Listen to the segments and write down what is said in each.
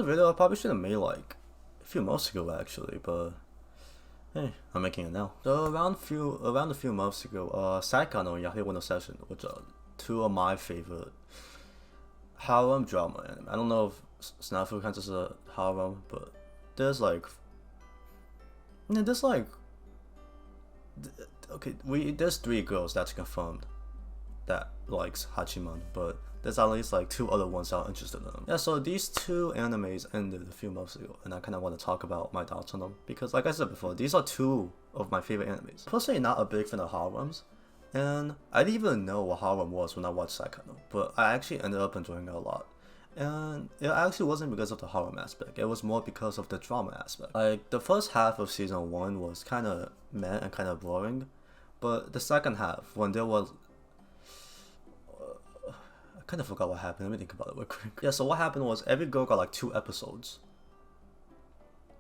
a video I probably should have made like a few months ago actually, but hey, I'm making it now. So around a few months ago, Saekano and Yahoo Session, which are two of my favorite harem drama anime. I don't know if Snafu counts as a harem, but there's like there's 3 girls that's confirmed that likes Hachiman, but there's at least like 2 other ones that are interested in them. Yeah, so these 2 animes ended a few months ago, and I kind of want to talk about my thoughts on them because, like I said before, these are 2 of my favorite animes. Personally, not a big fan of harems, and I didn't even know what harem was when I watched Saekano, but I actually ended up enjoying it a lot. And it actually wasn't because of the harem aspect, it was more because of the drama aspect. Like, the first half of season 1 was kind of meh and kind of boring, but the second half, when there was... I kind of forgot what happened, let me think about it real quick. Yeah, so what happened was every girl got like 2 episodes.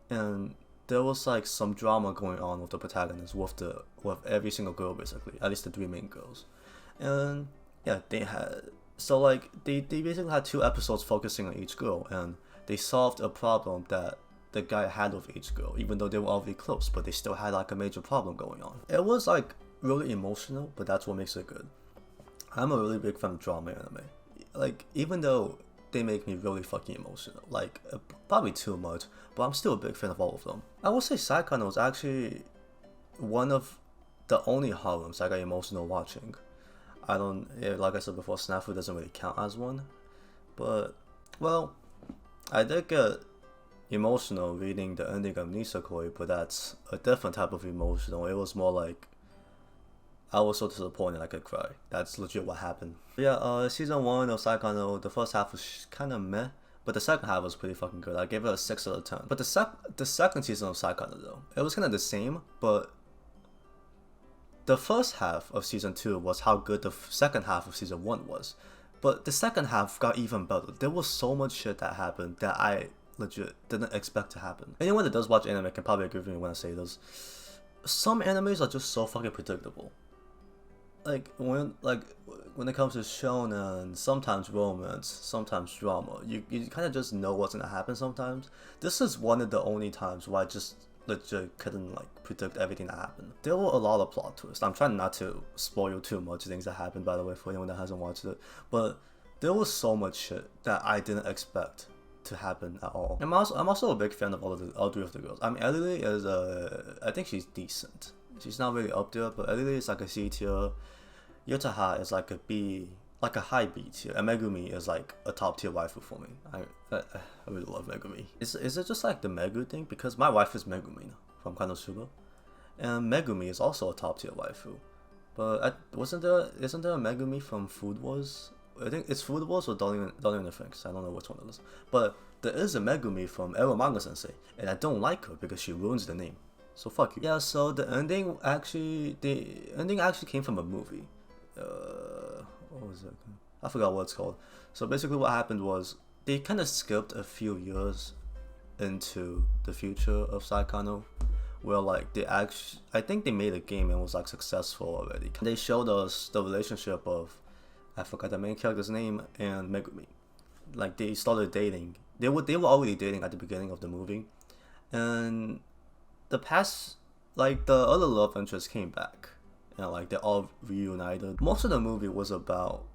And there was like some drama going on with the protagonist, with every single girl basically, at least the 3 main girls. And yeah, they basically had 2 episodes focusing on each girl, and they solved a problem that the guy had with each girl, even though they were already close, but they still had like a major problem going on. It was like really emotional, but that's what makes it good. I'm a really big fan of drama anime. Like, even though they make me really fucking emotional, like probably too much, but I'm still a big fan of all of them. I would say Saekano was actually one of the only harems I got emotional watching. Like I said before, Snafu doesn't really count as one, but, well, I did get emotional reading the ending of Nisekoi, but that's a different type of emotional. It was more like, I was so disappointed I could cry. That's legit what happened. But yeah, season 1 of Saekano, the first half was kind of meh, but the second half was pretty fucking good. I gave it a 6 out of 10. But the second season of Saekano though, it was kind of the same, but the first half of season 2 was how good the second half of season 1 was. But the second half got even better. There was so much shit that happened that I legit didn't expect to happen. Anyone that does watch anime can probably agree with me when I say this. Some animes are just so fucking predictable. Like when it comes to shonen, sometimes romance, sometimes drama, you kind of just know what's gonna happen sometimes. This is one of the only times where I just legit couldn't like predict everything that happened. There were a lot of plot twists. I'm trying not to spoil too much things that happened, by the way, for anyone that hasn't watched it, but there was so much shit that I didn't expect to happen at all. I'm also a big fan of all 3 of the girls. I mean, Ellie is I think she's decent. She's not really up there, but Ellie is like a C tier. Yotaha is like a B, like a high B tier, and Megumi is like a top tier waifu for me. I really love Megumi. Is it just like the Megu thing? Because my wife is Megumi from Kanosuba, and Megumi is also a top tier waifu. But isn't there a Megumi from Food Wars? I think it's Food Wars or Darling in the Franxx. I don't know which one it is. But there is a Megumi from Ero Manga Sensei, and I don't like her because she ruins the name. So fuck you. Yeah. So the ending actually came from a movie. What was it? I forgot what it's called. So basically what happened was they kind of skipped a few years into the future of Saekano, where like I think they made a game and was like successful already. They showed us the relationship of, I forgot the main character's name, and Megumi. Like they started dating. They were already dating at the beginning of the movie, and the other love interests came back. And like they all reunited. Most of the movie was about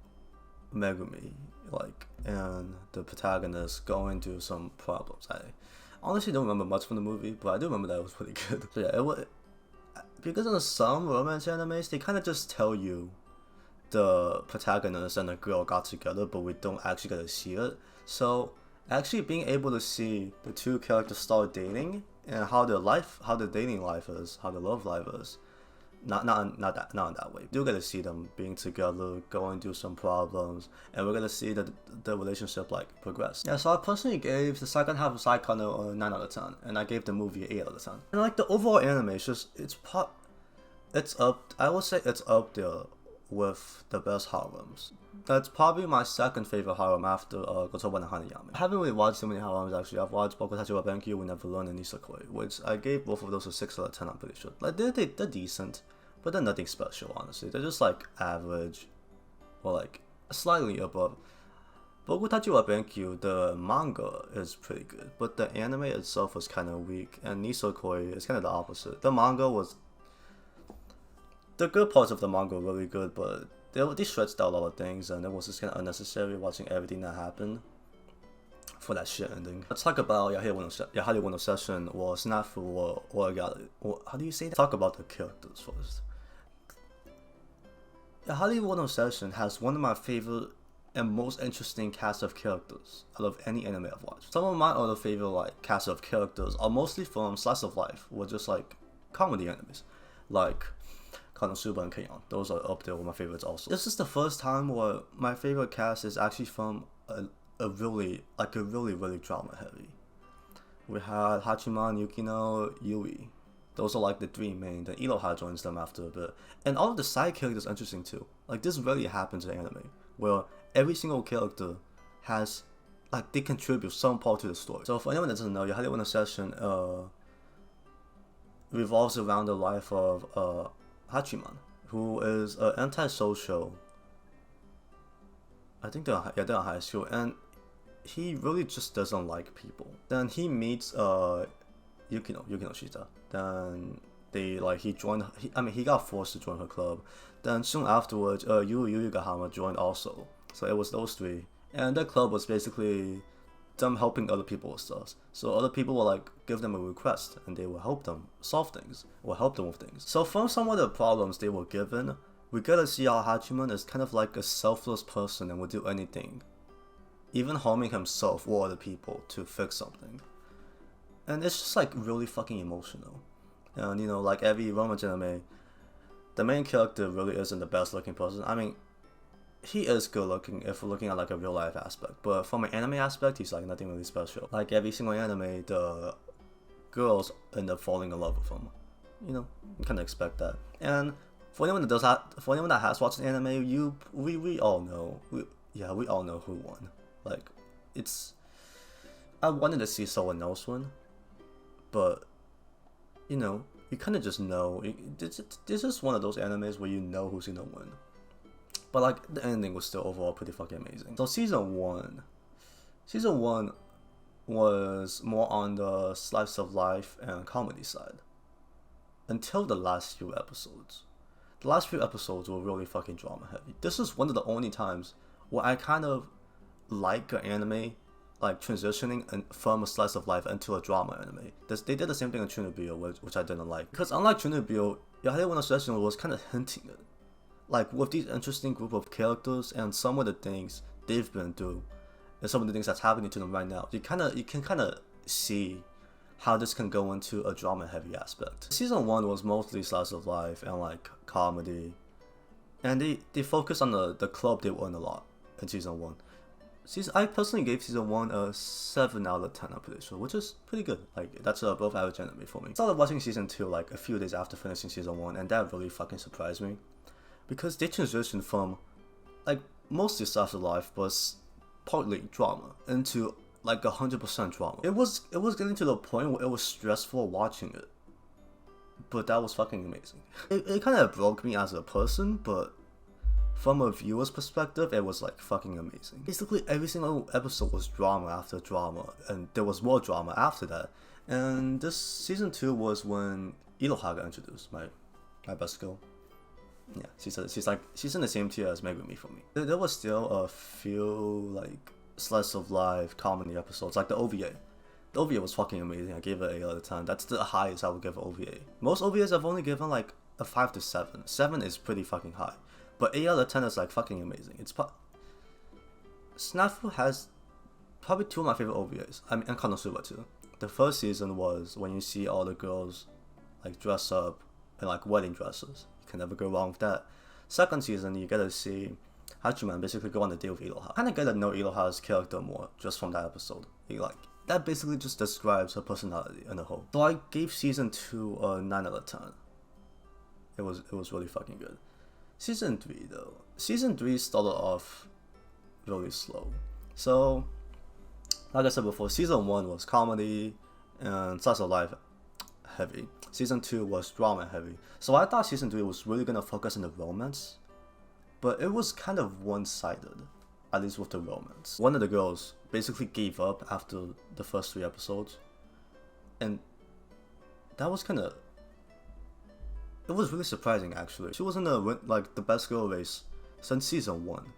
Megumi, like, and the protagonist going through some problems. I honestly don't remember much from the movie, but I do remember that it was pretty good. So yeah, it was, because in some romance animes, they kind of just tell you the protagonist and the girl got together, but we don't actually get to see it. So actually being able to see the 2 characters start dating and how their dating life is, how their love life is. Not in that way. We do get to see them being together, going through some problems, and we're gonna see the relationship like progress. Yeah, so I personally gave the second half of Saekano a 9 out of 10, and I gave the movie an 8 out of 10. And like the overall anime, I would say it's up there with the best harems. That's probably my second favorite harem after Gotoba and Hanayame. I haven't really watched so many harems actually. I've watched Boku wa Benkyu, We Never Learn, and Nisekoi, which I gave both of those a 6 out of 10, I'm pretty sure. Like they're decent, but they're nothing special, honestly. They're just like average, or like slightly above. Bokutachi wa Benkyu, the manga is pretty good, but the anime itself was kind of weak, and Nisokoi is kind of the opposite. The manga was... The good parts of the manga were really good, but they stretched out a lot of things, and it was just kind of unnecessary watching everything that happened for that shit ending. Let's talk about Yahari Wano Session or Snafu or Oregairu. Or how do you say that? Talk about the characters first. Yahari Wano Session has one of my favorite and most interesting cast of characters out of any anime I've watched. Some of my other favorite cast of characters are mostly from slice of life, or just comedy animes, like Konosuba and Keion. Those are up there with my favorites also. This is the first time where my favorite cast is actually from a really drama heavy. We had Hachiman, Yukino, Yui. Those are the three main. Then Iroha joins them after a bit. And all of the side characters are interesting too. This really happens in anime, where every single character has, they contribute some part to the story. So for anyone that doesn't know, Yahari Wano Session revolves around the life of Hachiman, who is an antisocial. I think they're in high school, and he really just doesn't like people. Then he meets Yukino Shita. Then he got forced to join her club. Then soon afterwards, Yui Yugahama joined also. So it was those three, and their club was basically them helping other people with stuff. So other people will give them a request, and they will help them solve things or help them with things. So from some of the problems they were given, we get to see how Hachiman is kind of a selfless person and will do anything, even harming himself or other people, to fix something. And it's just really fucking emotional. And every romance anime, the main character really isn't the best looking person. I mean, he is good looking if we're looking at a real life aspect, but from an anime aspect, he's nothing really special. Every single anime, the girls end up falling in love with him. You kind of expect that. And for anyone that has watched an anime, we all know, we all know who won. I wanted to see someone else win, but you kind of just know. This is one of those animes where you know who's gonna win. But the ending was still overall pretty fucking amazing. So season one was more on the slice of life and comedy side, until the last few episodes. The last few episodes were really fucking drama heavy. This is one of the only times where I kind of like an anime transitioning from a slice of life into a drama anime. They did the same thing in Trinibio, which I didn't like. Because unlike Trinibio, Yahari Wano Session was kind of hinting it. With these interesting group of characters and some of the things they've been through, and some of the things that's happening to them right now, you can kind of see how this can go into a drama heavy aspect. Season 1 was mostly slice of life and comedy, and they focused on the club they were in a lot in season 1. I personally gave season 1 a 7 out of 10, I'm pretty sure, which is pretty good. That's above average anime for me. I started watching season 2 a few days after finishing season 1, and that really fucking surprised me, because they transitioned from mostly slice of life but partly drama into 100% drama. It was getting to the point where it was stressful watching it, but that was fucking amazing. It kind of broke me as a person, but from a viewer's perspective, it was fucking amazing. Basically, every single episode was drama after drama, and there was more drama after that. And this season 2 was when Iroha got introduced, my best girl. Yeah, she's in the same tier as Megumi for me. There was still a few slice of life comedy episodes, the OVA. The OVA was fucking amazing. I gave it 8 out of 10. That's the highest I would give an OVA. Most OVAs I've only given a 5 to 7. 7 is pretty fucking high. But 8 out of 10 is fucking amazing. Snafu has probably 2 of my favorite OVAs. I mean, and Konosuba too. The first season was when you see all the girls dress up in wedding dresses. You can never go wrong with that. Second season, you get to see Hachiman basically go on a date with Iroha. Kind of get to know Iroha's character more just from that episode. That basically just describes her personality in a whole. So I gave season 2 a 9 out of 10. It was really fucking good. Season 3 though. Season 3 started off really slow. So, like I said before, season 1 was comedy and slice of life heavy. Season 2 was drama heavy. So I thought season 3 was really gonna focus on the romance, but it was kind of one-sided. at least with the romance. One of the girls basically gave up after the first 3 episodes, and that was kind of, it was really surprising actually. She was in the best girl race since season 1,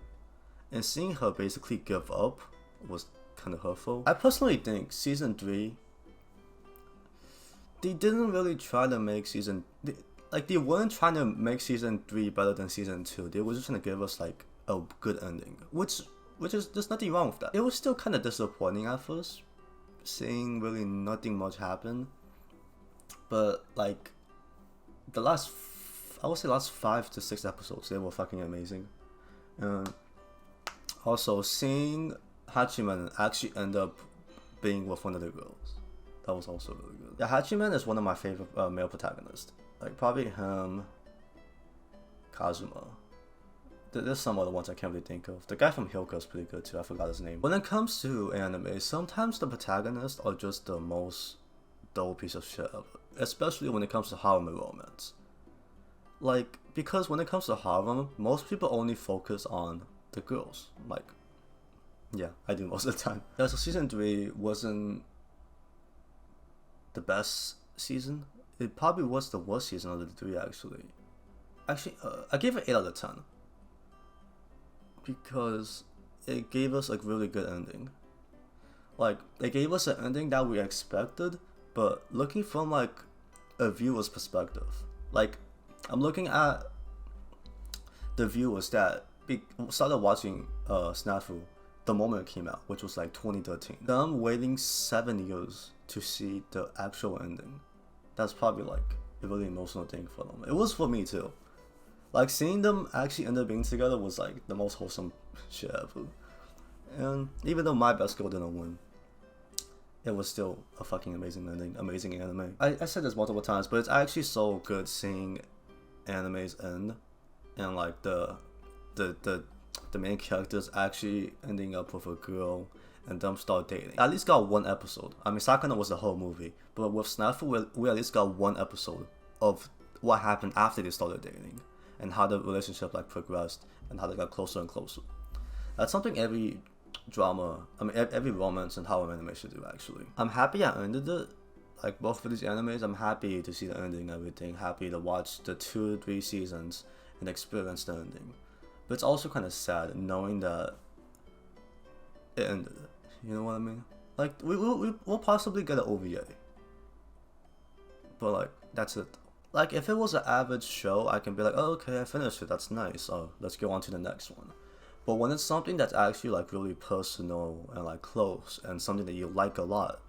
and seeing her basically give up was kind of hurtful. I personally think season 3, they didn't really try to make they weren't trying to make season 3 better than season 2. They were just trying to give us like a good ending, which is, there's nothing wrong with that. It was still kind of disappointing at first, seeing really nothing much happen, but like the last 5 to 6 episodes, they were fucking amazing. Also seeing Hachiman actually end up being with one of the girls, that was also really good. Yeah, Hachiman is one of my favorite male protagonists. Like probably him, Kazuma. There's some other ones I can't really think of. The guy from Hyuga is pretty good too, I forgot his name. When it comes to anime, sometimes the protagonists are just the most dull piece of shit ever. Especially when it comes to harem romance. Like, because when it comes to harem, most people only focus on the girls. Like, yeah, I do most of the time. Yeah, so season 3 wasn't the best season. It probably was the worst season of the 3 actually. I gave it 8 out of 10. Because it gave us a really good ending. Like, it gave us an ending that we expected, but looking from like a viewer's perspective. Like, I'm looking at the viewers that started watching Snafu the moment it came out, which was like 2013. Them waiting 7 years to see the actual ending. That's probably like a really emotional thing for them. It was for me too. Like, seeing them actually end up being together was like the most wholesome shit ever. And even though my best girl didn't win, it was still a fucking amazing ending, amazing anime. I said this multiple times, but it's actually so good seeing animes end, and like the main characters actually ending up with a girl and them start dating. I at least got 1 episode. I mean, Saekano was the whole movie, but with Snafu, we at least got 1 episode of what happened after they started dating, and how the relationship like progressed, and how they got closer and closer. That's something every drama, every romance and harem anime should do actually. I'm happy I ended it. Like, both of these animes, I'm happy to see the ending and everything, happy to watch the 2-3 seasons and experience the ending. But it's also kind of sad knowing that it ended. You know what I mean? Like, we'll possibly get an OVA. But like, that's it. Like, if it was an average show, I can be like, oh, okay, I finished it, that's nice, oh, let's go on to the next one. But when it's something that's actually like really personal and like close, and something that you like a lot,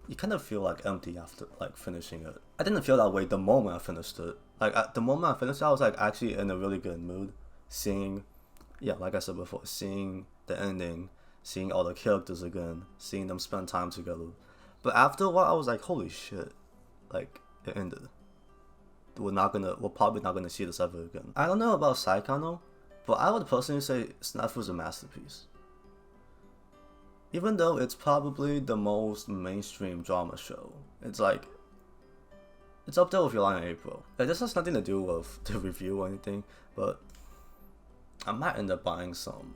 you kind of feel like empty after like finishing it. I didn't feel that way the moment I finished it. Like, at the moment I finished it, I was like actually in a really good mood. Seeing, yeah, like I said before, seeing the ending, seeing all the characters again, seeing them spend time together. But after a while, I was like, holy shit, like, it ended. We're probably not gonna see this ever again. I don't know about Saekano, but I would personally say Snafu's a masterpiece. Even though it's probably the most mainstream drama show, it's like, it's up there with Your Lie in April. Like, this has nothing to do with the review or anything, but I might end up buying some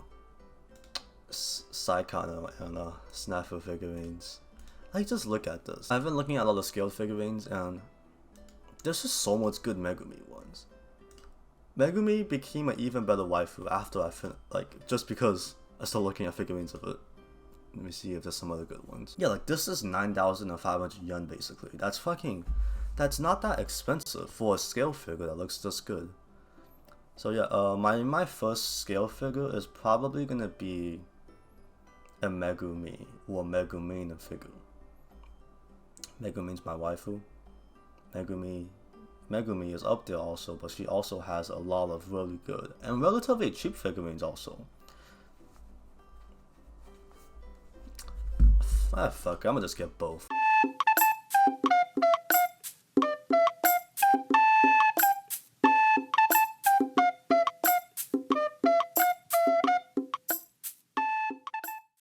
Saekano and Snafu figurines. Like, just look at this. I've been looking at all the scaled figurines, and there's just so much good Megumi ones. Megumi became an even better waifu after I just because I started looking at figurines of it. Let me see if there's some other good ones. Yeah, like, this is 9,500 yen basically. That's not that expensive for a scale figure that looks this good. So yeah, my first scale figure is probably gonna be a Megumi or Megumin figure. Megumin's my waifu. Megumi is up there also, but she also has a lot of really good and relatively cheap figurines also. Ah, fuck, I'm gonna just get both.